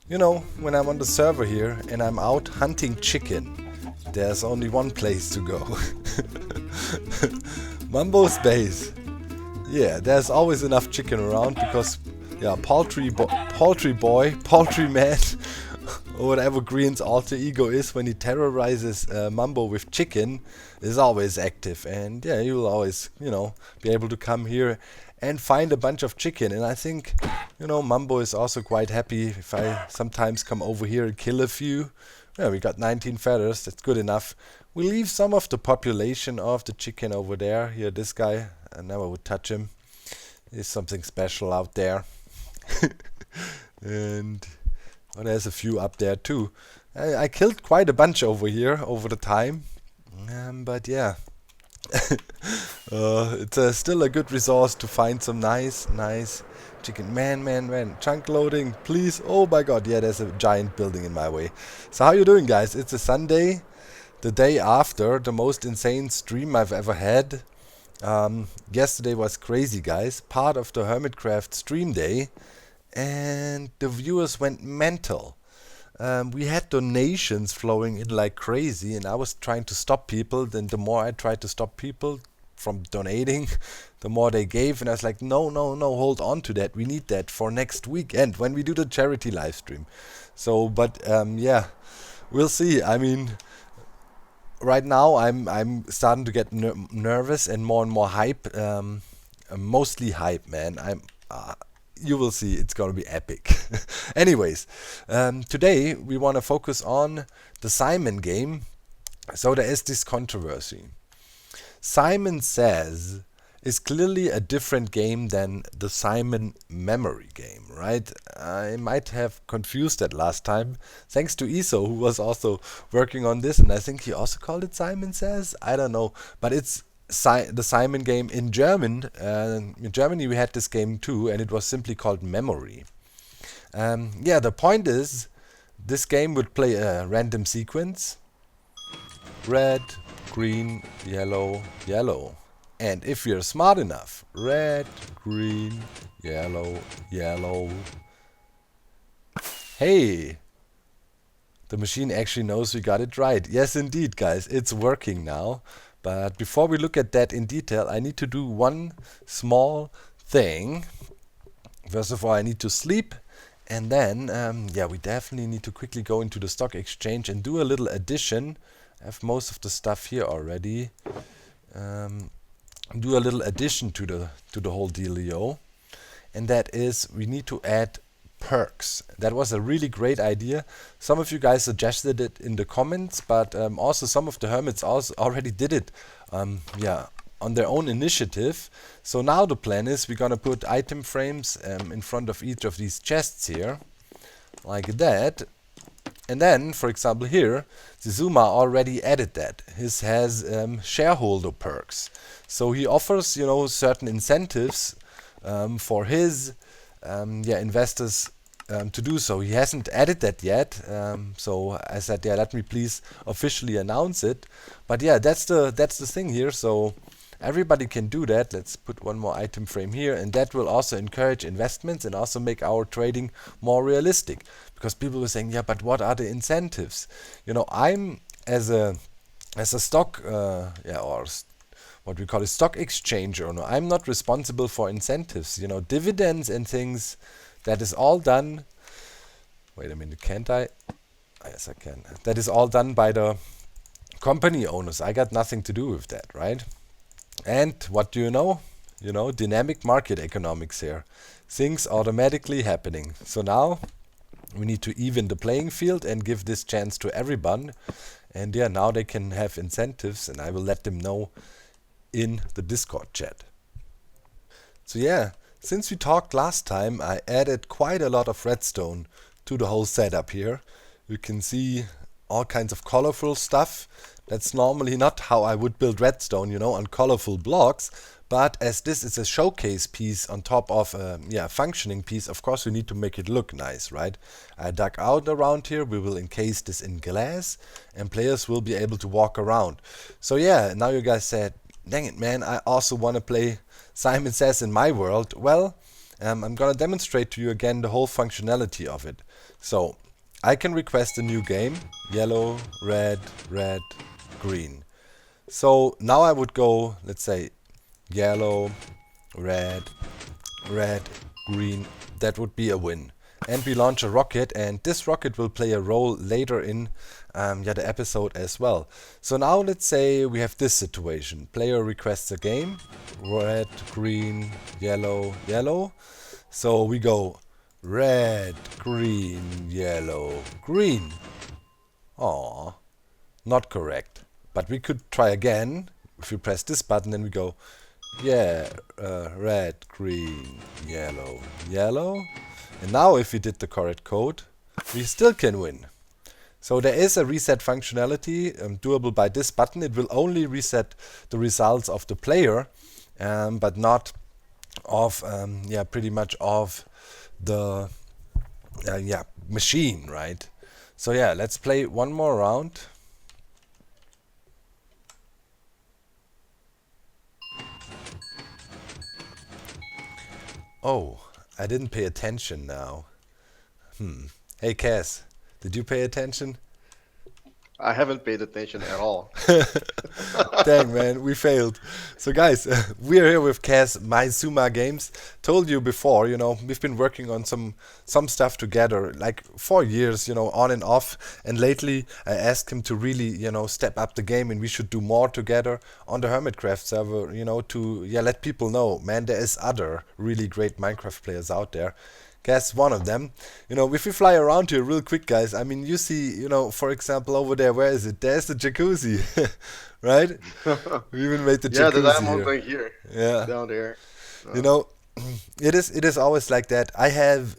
You know, when I'm on the server here and I'm out hunting chicken, there's only one place to go. Mambo's base. Yeah, there's always enough chicken around because, yeah, poultry boy, poultry man, or whatever Green's alter ego is when he terrorizes Mambo with chicken, is always active. And yeah, he will always, be able to come here and find a bunch of chicken. And I think, Mambo is also quite happy if I sometimes come over here and kill a few. Yeah, we got 19 feathers, that's good enough. We leave some of the population of the chicken over there. Here, this guy, I never would touch him. There's something special out there. And there's a few up there too. I killed quite a bunch over here over the time. But yeah, it's still a good resource to find some nice chicken. Man. Chunk loading, please. Oh my god, yeah, there's a giant building in my way. So how you doing, guys? It's a Sunday, the day after the most insane stream I've ever had. Yesterday was crazy, guys. Part of the Hermitcraft stream day, and the viewers went mental. We had donations flowing in like crazy, and I was trying to stop people. Then the more I tried to stop people from donating, the more they gave, and I was like, no, hold on to that. We need that for next weekend when we do the charity live stream. So, but yeah, we'll see. I mean, right now I'm starting to get nervous and more hype. Mostly hype, man. You will see, it's gonna be epic. Anyways, today we want to focus on the Simon game. So there is this controversy. Simon Says is clearly a different game than the Simon Memory game, right? I might have confused that last time. Thanks to Iso, who was also working on this, and I think he also called it Simon Says. I don't know, but it's the Simon game in German. In Germany, we had this game too, and it was simply called Memory. Yeah, the point is, this game would play a random sequence: red, green, yellow, yellow. And if you're smart enough, red, green, yellow, yellow. Hey, the machine actually knows we got it right. Yes, indeed, guys, it's working now. But before we look at that in detail, I need to do one small thing. First of all, I need to sleep. And then, yeah, we definitely need to quickly go into the stock exchange and do a little addition. I have most of the stuff here already. Do a little addition to the whole dealio, and that is we need to add perks. That was a really great idea. Some of you guys suggested it in the comments, but also some of the hermits also already did it, yeah, on their own initiative. So now the plan is we're gonna put item frames in front of each of these chests here, like that. And then, for example, here, Zizuma already added that. His has shareholder perks. So he offers, certain incentives for his investors to do so. He hasn't added that yet. So I said, yeah, let me please officially announce it. But yeah, that's the thing here. So everybody can do that. Let's put one more item frame here, and that will also encourage investments and also make our trading more realistic. Because people were saying, yeah, but what are the incentives? I'm as a stock, or what we call a stock exchanger. No, I'm not responsible for incentives. Dividends and things. That is all done. Wait a minute, can't I? Yes, I can. That is all done by the company owners. I got nothing to do with that, right? And what do you know? Dynamic market economics here. Things automatically happening. So now we need to even the playing field and give this chance to everyone. And yeah, now they can have incentives, and I will let them know in the Discord chat. So yeah, since we talked last time, I added quite a lot of redstone to the whole setup here. You can see all kinds of colorful stuff. That's normally not how I would build redstone, on colorful blocks. But as this is a showcase piece on top of a functioning piece, of course we need to make it look nice, right? I dug out around here. We will encase this in glass, and players will be able to walk around. So yeah, now you guys said, dang it, man, I also want to play Simon Says in my world. Well, I'm gonna demonstrate to you again the whole functionality of it. So I can request a new game, yellow, red, red, green. So now I would go, let's say, yellow, red, red, green. That would be a win. And we launch a rocket, and this rocket will play a role later in the episode as well. So now let's say we have this situation. Player requests a game, red, green, yellow, yellow. So we go red, green, yellow, green. Aww, not correct. But we could try again. If we press this button, then we go, yeah, red, green, yellow, yellow. And now if we did the correct code, we still can win. So there is a reset functionality doable by this button. It will only reset the results of the player, but not of, pretty much of the machine, right? So yeah, let's play one more round. Oh, I didn't pay attention now. Hey Cass, did you pay attention? I haven't paid attention at all. Dang, man, we failed. So guys, we're here with Cass, Maizuma Games. Told you before, we've been working on some stuff together, like 4 years, on and off. And lately, I asked him to really, step up the game, and we should do more together on the Hermitcraft server, to let people know, man, there is other really great Minecraft players out there. Guess one of them. If we fly around here real quick, guys, I mean, you see, for example, over there, where is it? There's the jacuzzi, right? We even made the jacuzzi that I'm here. going here. Yeah. Down there. It is always like that. I have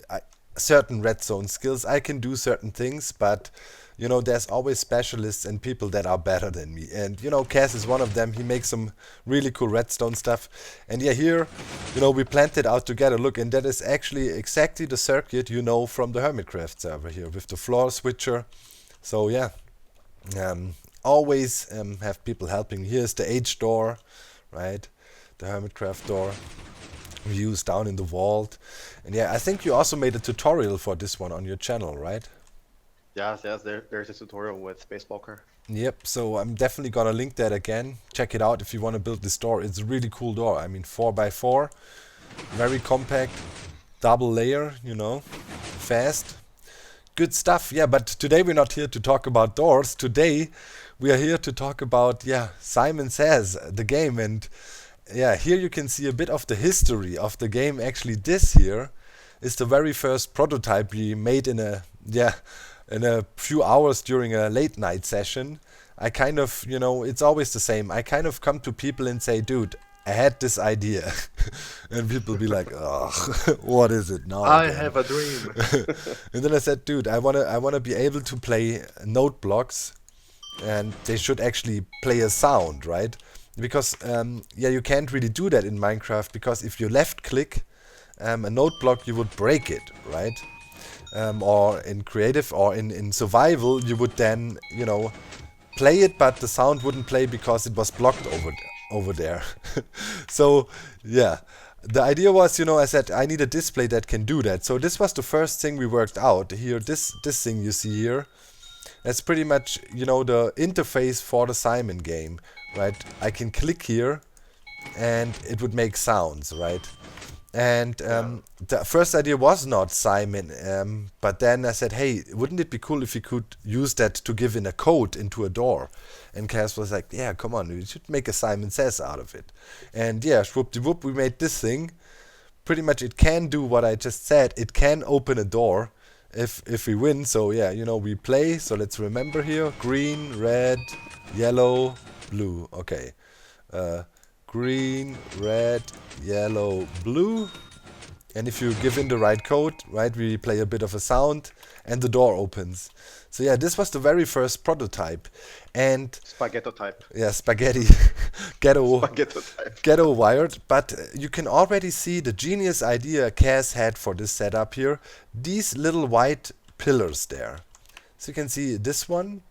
certain red zone skills. I can do certain things, but there's always specialists and people that are better than me. And Cass is one of them. He makes some really cool redstone stuff. And yeah, here, we planned it out together. Look, and that is actually exactly the circuit from the Hermitcraft server here with the floor switcher. So yeah, always have people helping. Here's the H door, right? The Hermitcraft door. Views down in the vault. And yeah, I think you also made a tutorial for this one on your channel, right? Yes, there's a tutorial with Spacewalker. Yep, so I'm definitely gonna link that again. Check it out if you want to build this door. It's a really cool door. I mean, 4x4, very compact, double layer, fast. Good stuff. Yeah, but today we're not here to talk about doors. Today we are here to talk about, Simon Says, the game. And yeah, here you can see a bit of the history of the game. Actually, this here is the very first prototype we made in a few hours during a late night session. I kind of, it's always the same. I kind of come to people and say, dude, I had this idea. And people be like, oh, what is it now? I have a dream. And then I said, dude, I wanna be able to play note blocks, and they should actually play a sound, right? Because you can't really do that in Minecraft, because if you left click a note block, you would break it, right? Or in creative or in survival, you would then, play it, but the sound wouldn't play because it was blocked over there. So, yeah. The idea was, I said, I need a display that can do that. So this was the first thing we worked out. Here, this thing you see here, that's pretty much, the interface for the Simon game, right? I can click here, and it would make sounds, right? And the first idea was not Simon, but then I said, hey, wouldn't it be cool if we could use that to give in a code into a door? And Cass was like, yeah, come on, we should make a Simon Says out of it. And yeah, whoop-de-whoop, we made this thing. Pretty much it can do what I just said. It can open a door if we win. So yeah, we play. So let's remember here, green, red, yellow, blue. Okay. Green, red, yellow, blue. And if you give in the right code, right, we play a bit of a sound and the door opens. So yeah, this was the very first prototype. And Spaghetto type. yeah, spaghetti, ghetto type. ghetto wired. But you can already see the genius idea Cass had for this setup here. These little white pillars there. So you can see this one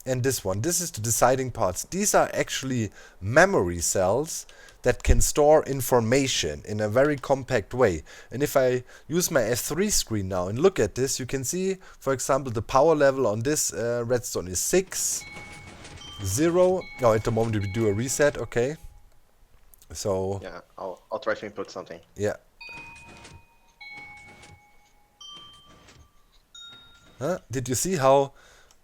and this one. This is the deciding parts. These are actually memory cells that can store information in a very compact way. And if I use my F3 screen now and look at this, you can see, for example, the power level on this redstone is 6, 0. Oh, at the moment we do a reset, okay. So Yeah, I'll try to input something. yeah. Did you see how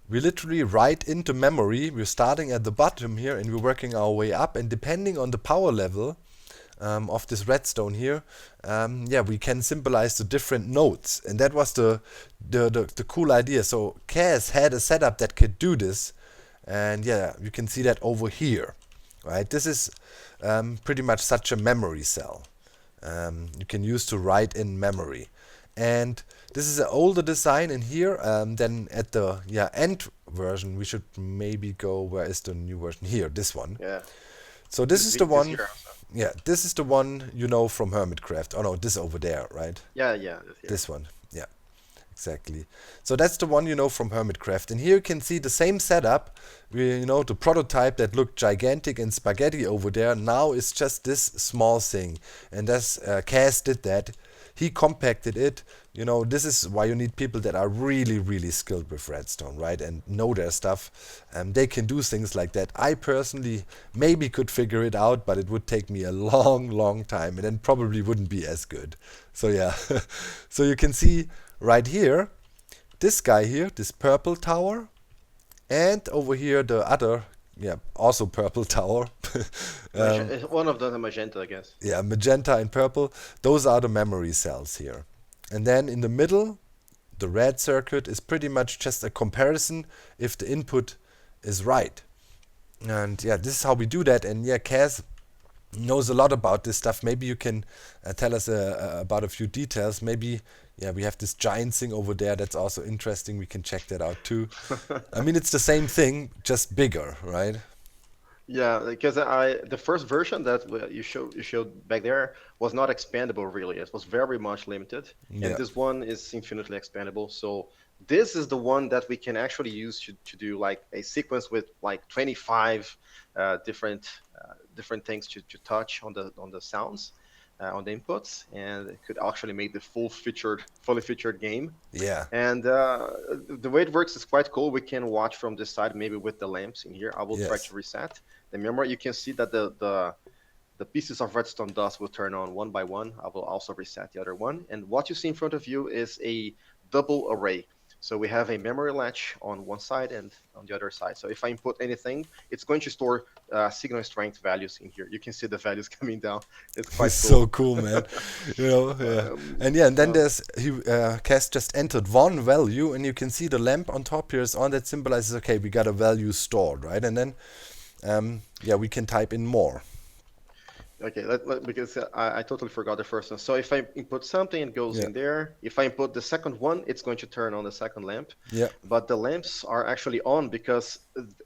we literally write into memory? We're starting at the bottom here and we're working our way up, and depending on the power level of this redstone here, yeah, we can symbolize the different nodes, and that was the cool idea. So Kaz had a setup that could do this, and yeah, you can see that over here, right? This is pretty much such a memory cell you can use to write in memory. And this is an older design in here. Then at the end version, we should maybe go, where is the new version? Here, this one. Yeah. So this is the one. Here, yeah, this is the one you know from Hermitcraft. Oh no, this over there, right? Yeah. This one. Yeah, exactly. So that's the one you know from Hermitcraft. And here you can see the same setup. You know, the prototype that looked gigantic and spaghetti over there now is just this small thing. And as Kaz did that, he compacted it. You know, this is why you need people that are really, really skilled with redstone, right? And know their stuff. They can do things like that. I personally maybe could figure it out, but it would take me a long, long time, and then probably wouldn't be as good. So yeah, so you can see right here, this guy here, this purple tower, and over here the other, yeah, also purple tower. One of them, magenta, I guess. Yeah, magenta and purple. Those are the memory cells here. And then in the middle, the red circuit is pretty much just a comparison if the input is right. And yeah, this is how we do that. And yeah, Kaz knows a lot about this stuff. Maybe you can tell us about a few details. Maybe, yeah, we have this giant thing over there that's also interesting. We can check that out too. I mean, it's the same thing, just bigger, right? Yeah, because the first version that you showed back there was not expandable really. It was very much limited, and this one is infinitely expandable. So this is the one that we can actually use to do like a sequence with like 25 different things to touch on the sounds, on the inputs, and it could actually make the fully featured game. Yeah. And the way it works is quite cool. We can watch from this side, maybe with the lamps in here. I will try to reset the memory. You can see that the pieces of redstone dust will turn on one by one. I will also reset the other one. And what you see in front of you is a double array. So we have a memory latch on one side and on the other side. So if I input anything, it's going to store signal strength values in here. You can see the values coming down. It's quite cool. So cool, man. You know, yeah. And then there's Kaz just entered one value, and you can see the lamp on top here is on. That symbolizes, okay, we got a value stored, right? And then yeah, we can type in more. Okay, because I totally forgot the first one. So if I input something, it goes in there. If I input the second one, it's going to turn on the second lamp. Yeah. But the lamps are actually on because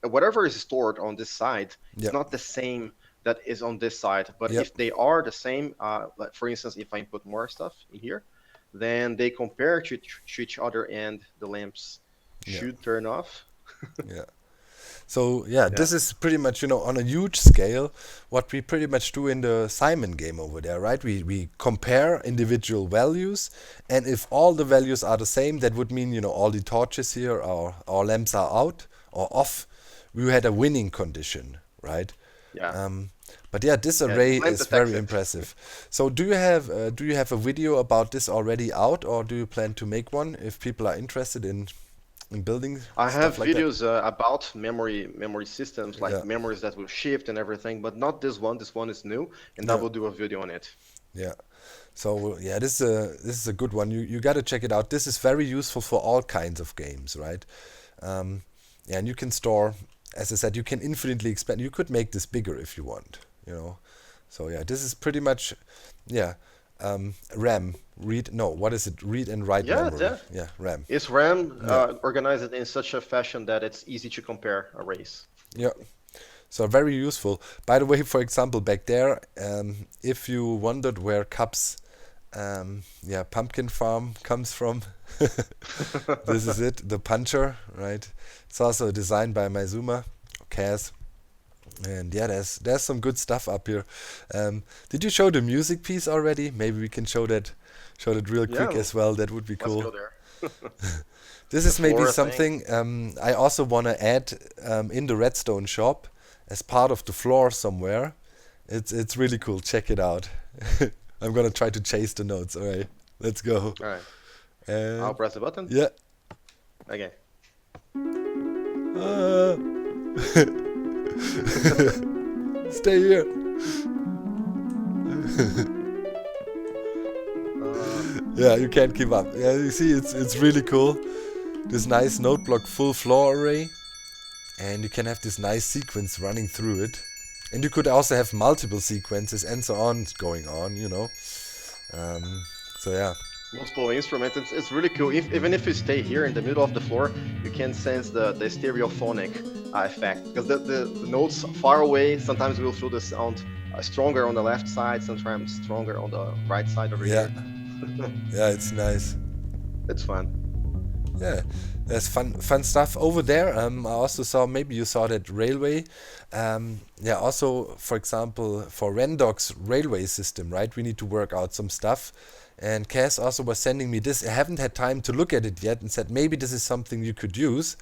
whatever is stored on this side is not the same that is on this side. But if they are the same, like for instance, if I input more stuff in here, then they compare to each other, and the lamps should turn off. Yeah. So yeah, this is pretty much, you know, on a huge scale what we pretty much do in the Simon game over there, right? We compare individual values, and if all the values are the same, that would mean, you know, all the torches here, our lamps are out or off. We had a winning condition, right? Yeah. But yeah, this array is very impressive. So do you have a video about this already out, or do you plan to make one if people are interested in building? I have like videos about memory systems, like memories that will shift and everything, but not this one. This one is new, and I will do a video on it. Yeah. So yeah, this is a good one. You got to check it out. This is very useful for all kinds of games, right? Yeah, and you can store, as I said, you can infinitely expand. You could make this bigger if you want, you know. So yeah, this is pretty much, RAM. Read and write memory. Yeah, RAM. It's RAM organized in such a fashion that it's easy to compare arrays. Yeah. So very useful. By the way, for example, back there, if you wondered where Cup's pumpkin farm comes from, this is it, the puncher, right? It's also designed by Maizuma, Kaz. And yeah, there's some good stuff up here. Did you show the music piece already? Maybe we can show that real quick Yeah, as well. That would be let's cool. go there. This The is maybe flora thing. something I also want to add in the redstone shop as part of the floor somewhere. It's really cool. Check it out. I'm gonna try to chase the notes. All right, let's go. All right, And I'll press the button. yeah. Okay. Uh, stay here. Yeah, you can't keep up. Yeah, you see, it's really cool. This nice note block full floor array, and you can have this nice sequence running through it. And you could also have multiple sequences and so on going on, you know. So yeah. Multiple instruments. It's really cool. Even if you stay here in the middle of the floor, you can sense the stereophonic effect, because the notes far away sometimes will feel the sound stronger on the left side, sometimes stronger on the right side over Yeah. here. Yeah, it's nice. It's fun. Yeah, there's fun stuff over there. I also saw, maybe you saw that railway. Yeah, also, for example, for Rendoc's railway system, right? We need to work out some stuff. And Cass also was sending me this. I haven't had time to look at it yet, and said maybe this is something you could use.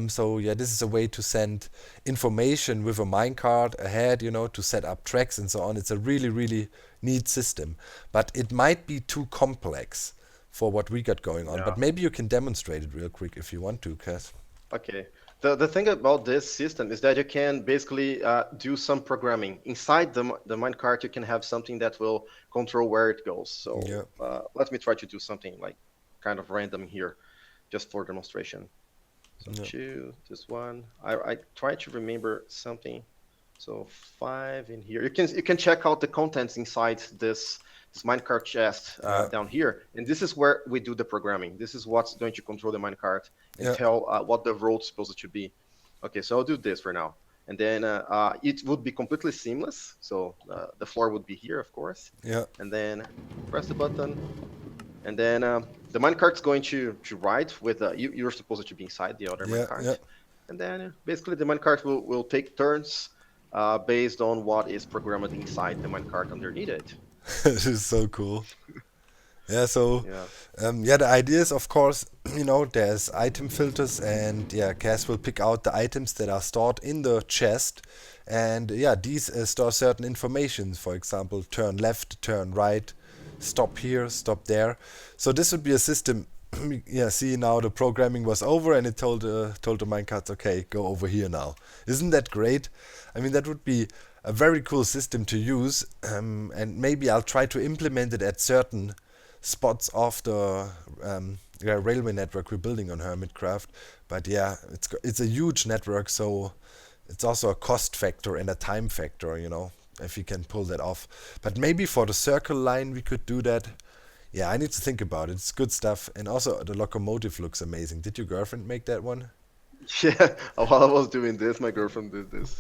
So yeah, this is a way to send information with a minecart ahead, you know, to set up tracks and so on. It's a really, really neat system, but it might be too complex for what we got going on. Yeah. But maybe you can demonstrate it real quick if you want to, Cass. Okay. The thing about this system is that you can basically do some programming inside the minecart. You can have something that will control where it goes. So Yeah. let me try to do something like kind of random here, just for demonstration. So Yeah. 2, this one. I try to remember something. So 5 in here. You can check out the contents inside this minecart chest down here, and this is where we do the programming. This is what's going to control the minecart and tell what the road's supposed to be. Okay, so I'll do this for now, and then it would be completely seamless. So the floor would be here, of course. Yeah. And then press the button, and then the minecart's going to ride with you're supposed to be inside the other minecart. Yeah. And then basically the minecart will take turns based on what is programmed inside the minecart underneath it. This is so cool. Yeah, so the idea is, of course, you know, there's item filters, and yeah, Cass will pick out the items that are stored in the chest, and yeah, these store certain information. For example, turn left, turn right, stop here, stop there. So this would be a system. Yeah, see, now the programming was over, and it told the minecarts, okay, go over here now. Isn't that great? I mean, that would be a very cool system to use, and maybe I'll try to implement it at certain spots of the railway network we're building on Hermitcraft. But yeah, it's a huge network, so it's also a cost factor and a time factor, you know, if you can pull that off. But maybe for the circle line we could do that. Yeah, I need to think about it. It's good stuff. And also the locomotive looks amazing. Did your girlfriend make that one? Yeah, while I was doing this, my girlfriend did this.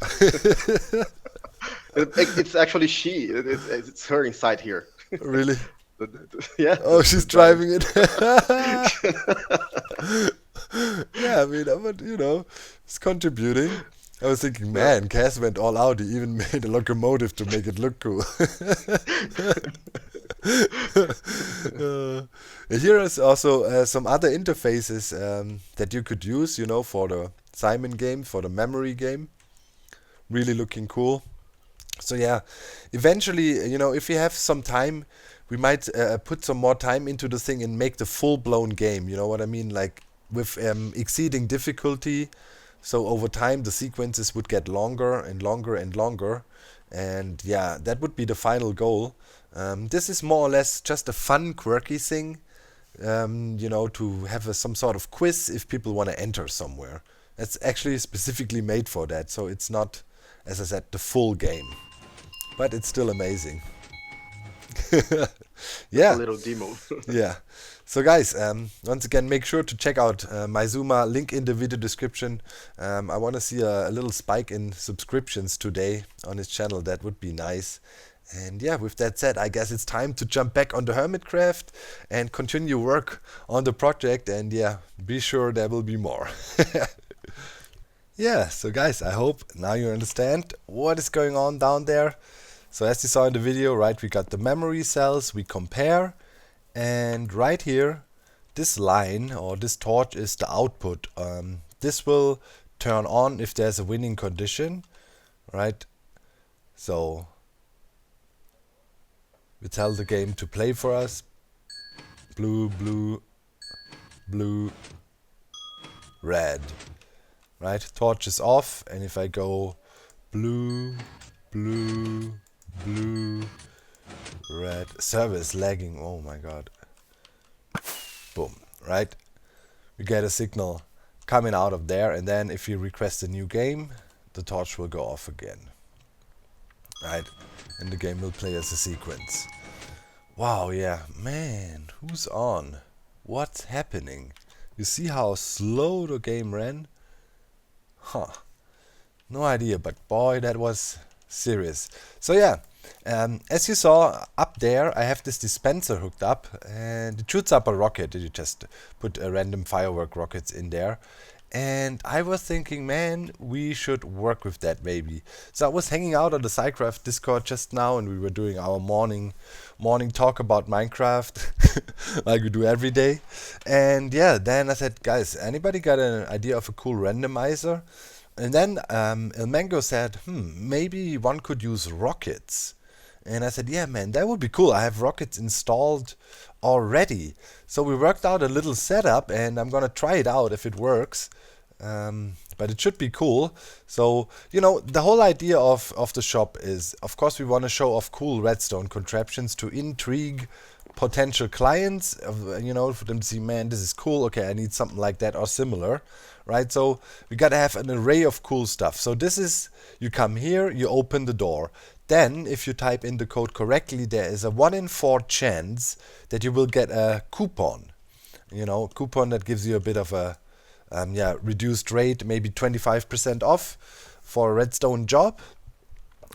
It's actually she. It's her inside here. Really? Yeah. Oh, she's driving it. Yeah, I mean, but you know, it's contributing. I was thinking, man, Cass went all out. He even made a locomotive to make it look cool. Here is also some other interfaces that you could use, you know, for the Simon game, for the memory game. Really looking cool. So yeah, eventually, you know, if you have some time, we might put some more time into the thing and make the full-blown game. You know what I mean? Like with exceeding difficulty. So over time, the sequences would get longer and longer and longer. And yeah, that would be the final goal. This is more or less just a fun, quirky thing, you know, to have some sort of quiz if people want to enter somewhere. It's actually specifically made for that, so it's not, as I said, the full game. But it's still amazing. Yeah. A little demo. Yeah. So guys, once again, make sure to check out Maizuma, link in the video description. I want to see a little spike in subscriptions today on his channel. That would be nice. And yeah, with that said, I guess it's time to jump back on the Hermitcraft and continue work on the project. And yeah, be sure there will be more. Yeah, so guys, I hope now you understand what is going on down there. So as you saw in the video, right, we got the memory cells, we compare, and right here, this line or this torch is the output. This will turn on if there's a winning condition, right? So we tell the game to play for us. Blue, blue, blue, red. Right? Torch is off, and if I go blue, blue, blue, red, server is lagging. Oh my god. Boom. Right? We get a signal coming out of there, and then if you request a new game, the torch will go off again. Right? And the game will play as a sequence. Wow, yeah. Man, who's on? What's happening? You see how slow the game ran? Huh. No idea, but boy, that was serious. So yeah, as you saw up there, I have this dispenser hooked up, and it shoots up a rocket. You just put a random firework rockets in there. And I was thinking, man, we should work with that maybe. So I was hanging out on the SciCraft Discord just now, and we were doing our morning talk about Minecraft, like we do every day. And yeah, then I said, guys, anybody got an idea of a cool randomizer? And then El Mango said, maybe one could use rockets. And I said, yeah, man, that would be cool. I have rockets installed already. So we worked out a little setup, and I'm going to try it out if it works. But it should be cool. So, you know, the whole idea of the shop is, of course, we want to show off cool redstone contraptions to intrigue potential clients, you know, for them to see, man, this is cool. Okay, I need something like that or similar. Right, so we gotta have an array of cool stuff. So this is, you come here, you open the door. Then, if you type in the code correctly, there is a 1 in 4 chance that you will get a coupon. You know, coupon that gives you a bit of a reduced rate, maybe 25% off for a redstone job.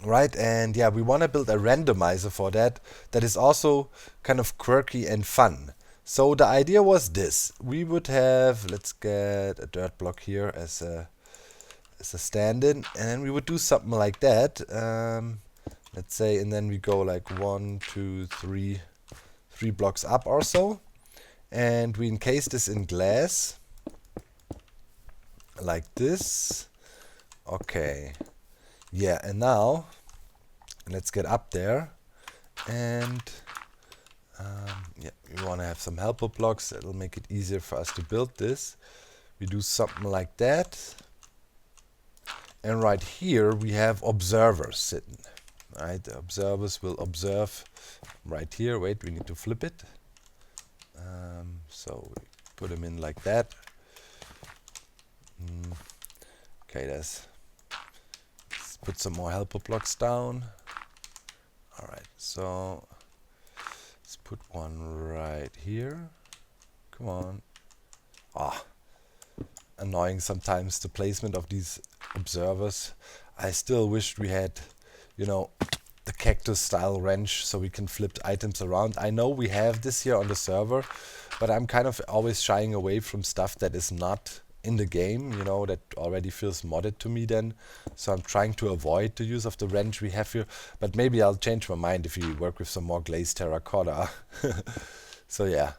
Right, and yeah, we want to build a randomizer for that is also kind of quirky and fun. So the idea was this: we would have, let's get a dirt block here as a stand-in, and then we would do something like that. Let's say, and then we go like 1, 2, 3 blocks up or so, and we encase this in glass like this. Okay, yeah, and now let's get up there, and yeah, we want to have some helper blocks. That'll make it easier for us to build this. We do something like that, and right here we have observers sitting. Right, the observers will observe right here. Wait, we need to flip it. So we put them in like that. Okay, let's put some more helper blocks down. Alright, so let's put one right here. Come on. Ah, annoying sometimes, the placement of these observers. I still wished we had, you know, the cactus style wrench so we can flip items around. I know we have this here on the server, but I'm kind of always shying away from stuff that is not in the game, you know, that already feels modded to me then. So I'm trying to avoid the use of the wrench we have here, but maybe I'll change my mind if we work with some more glazed terracotta. So yeah,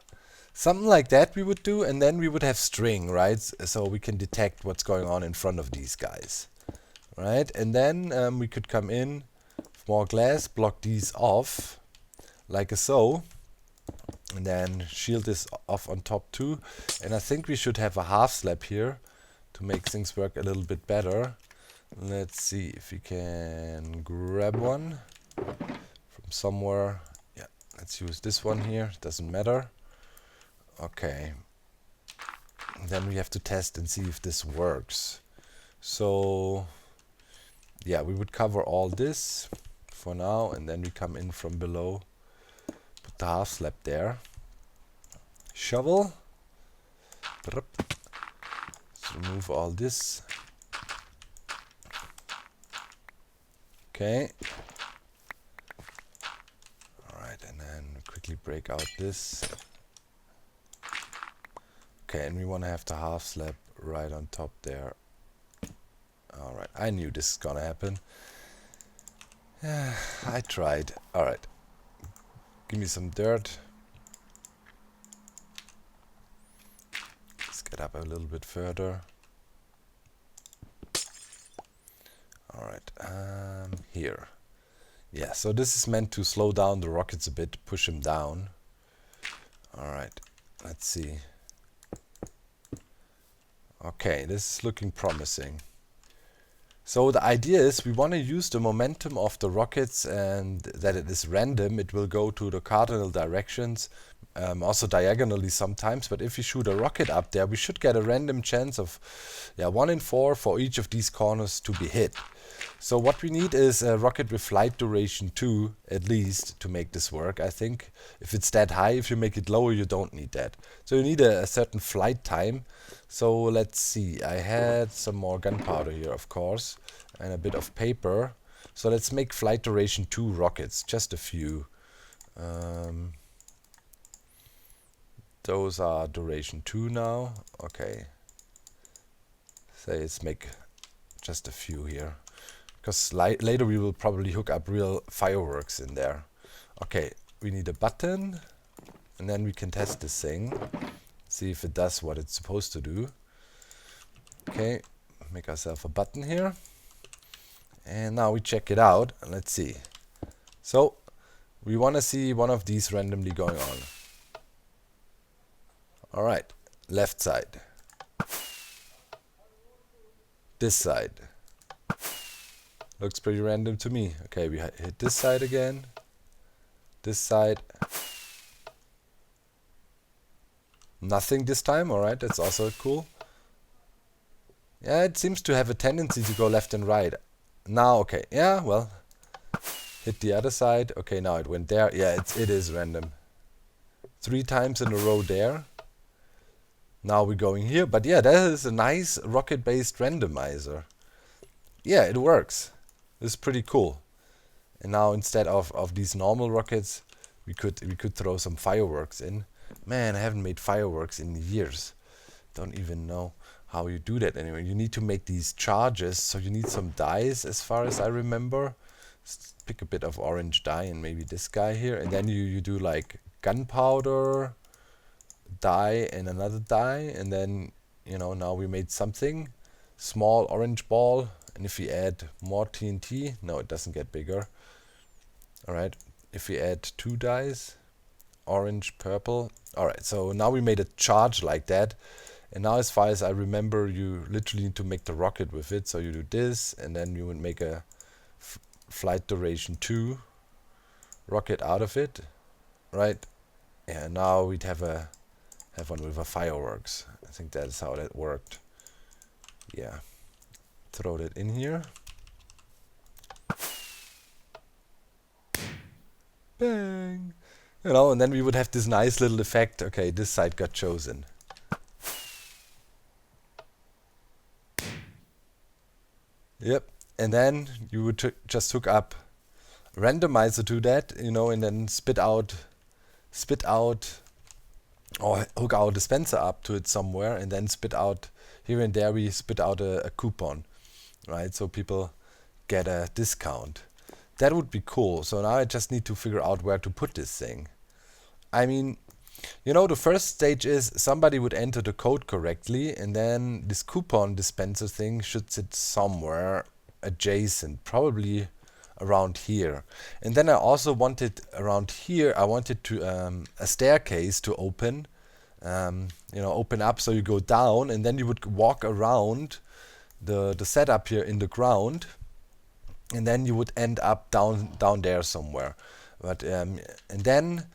something like that we would do, and then we would have string, right? So we can detect what's going on in front of these guys, right? And then we could come in, more glass, block these off, like so. And then shield this off on top too. And I think we should have a half slab here to make things work a little bit better. Let's see if we can grab one from somewhere. Yeah, let's use this one here. Doesn't matter. Okay. And then we have to test and see if this works. So yeah, we would cover all this for now, and then we come in from below. Put the half slab there. Shovel. Let's remove all this. Okay. Alright, and then quickly break out this. Okay, and we want to have the half slab right on top there. Alright, I knew this is gonna happen. I tried. Alright. Give me some dirt. Let's get up a little bit further. Alright, here. Yeah, so this is meant to slow down the rockets a bit, push them down. Alright, let's see. Okay, this is looking promising. So the idea is we want to use the momentum of the rockets, and that it is random. It will go to the cardinal directions, also diagonally sometimes. But if you shoot a rocket up there, we should get a random chance of 1 in 4 for each of these corners to be hit. So what we need is a rocket with flight duration 2 at least to make this work. I think if it's that high, if you make it lower, you don't need that. So you need a certain flight time. So let's see, I had some more gunpowder here, of course, and a bit of paper. So let's make flight duration 2 rockets, just a few. Those are duration 2 now. Okay. Say let's make just a few here. Because later we will probably hook up real fireworks in there. Okay, we need a button. And then we can test this thing. See if it does what it's supposed to do. Okay, make ourselves a button here. And now we check it out. And let's see. So, we want to see one of these randomly going on. Alright, left side. This side. Looks pretty random to me. Okay, we hit this side again. This side. Nothing this time. Alright, that's also cool. Yeah, it seems to have a tendency to go left and right. Now, okay. Yeah, well. Hit the other side. Okay, now it went there. Yeah, it is random. 3 times in a row there. Now we're going here. But yeah, that is a nice rocket-based randomizer. Yeah, it works. This is pretty cool. And now instead of these normal rockets, we could throw some fireworks in. Man, I haven't made fireworks in years. Don't even know how you do that anyway. You need to make these charges, so you need some dyes as far as I remember. Let's pick a bit of orange dye and maybe this guy here. And then you do like gunpowder, dye and another dye. And then, you know, now we made something. Small orange ball. And if we add more TNT, no, it doesn't get bigger. Alright, if we add 2 dyes, orange, purple. Alright, so now we made a charge like that. And now as far as I remember, you literally need to make the rocket with it. So you do this, and then you would make a flight duration 2 rocket out of it. Right? Yeah, now we'd have one with a fireworks. I think that is how that worked. Yeah. Throw that in here. Bang! You know, and then we would have this nice little effect. Okay, this side got chosen. Yep. And then you would just hook up randomizer to that, you know, and then spit out, or hook our dispenser up to it somewhere, and then spit out, here and there we spit out a coupon. Right, so people get a discount. That would be cool. So now I just need to figure out where to put this thing. I mean, you know, the first stage is somebody would enter the code correctly, and then this coupon dispenser thing should sit somewhere adjacent, probably around here. And then I also wanted around here, I wanted to a staircase to open, you know, open up so you go down, and then you would walk around the setup here in the ground, and then you would end up down there somewhere. But and then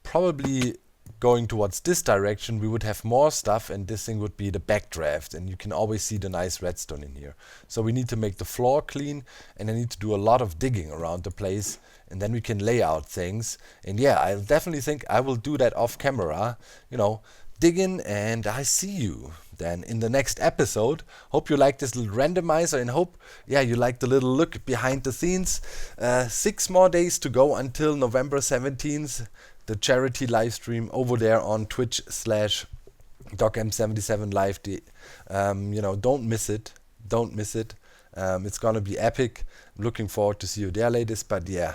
probably going towards this direction we would have more stuff, and this thing would be the backdraft, and you can always see the nice redstone in here. So we need to make the floor clean, and I need to do a lot of digging around the place, and then we can lay out things. And yeah, I definitely think I will do that off camera, you know, digging, and I see you then in the next episode. Hope you like this little randomizer, and hope, yeah, you like the little look behind the scenes. 6 more days to go until November 17th, the charity live stream over there on Twitch/DocM77 Live. You know, don't miss it. Don't miss it. It's gonna be epic. I'm looking forward to see you there, ladies. But yeah,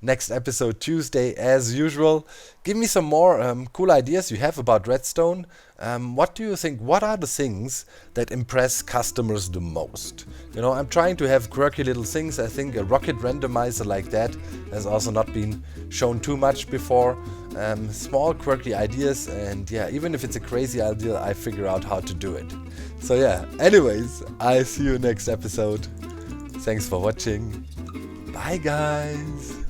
next episode Tuesday as usual. Give me some more cool ideas you have about redstone. What do you think? What are the things that impress customers the most? You know, I'm trying to have quirky little things. I think a rocket randomizer like that has also not been shown too much before. Small quirky ideas, and yeah, even if it's a crazy idea, I figure out how to do it. So yeah, anyways, I see you next episode. Thanks for watching. Bye guys.